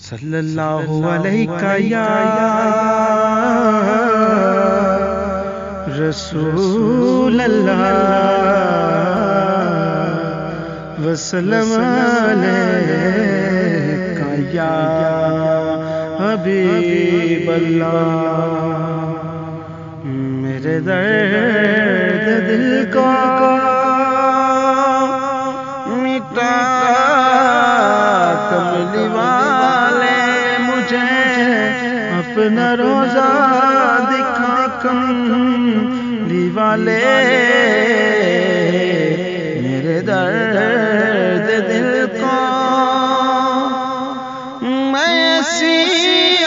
صلی اللہ علیہ یا رسول اللہ وسلم علیکہ یا حبیب اللہ۔ میرے درد دل کو مٹا کملی والے مجھے اپنا روزہ دکھا کملی والے۔ میرے درد دل کو میں ایسی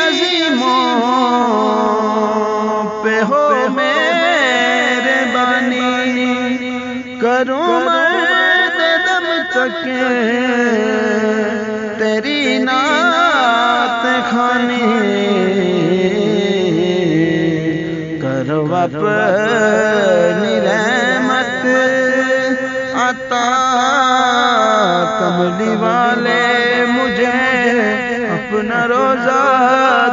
عظیموں پہ ہو میرے بانی کروں مرد دم تک تیری نعت خوانی، کرو اپنی رحمت عطا کملی والے مجھے اپنا روزہ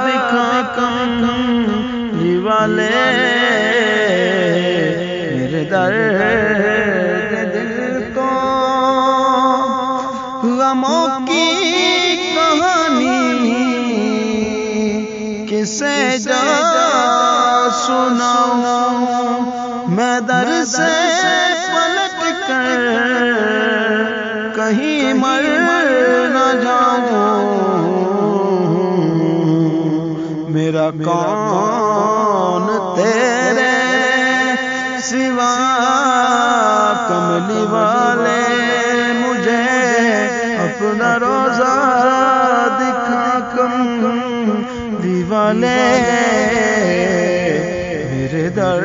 دکھا کملی والے۔ میرے درد دل کو غموں کی کہانی کسے جا سناؤں، میں در سے پلٹ کر کہیں مر نہ جاؤں۔ میرا کون تیرے سوا کملی والے مجھے اپنا روزہ دکھا کملی والے۔ میرے در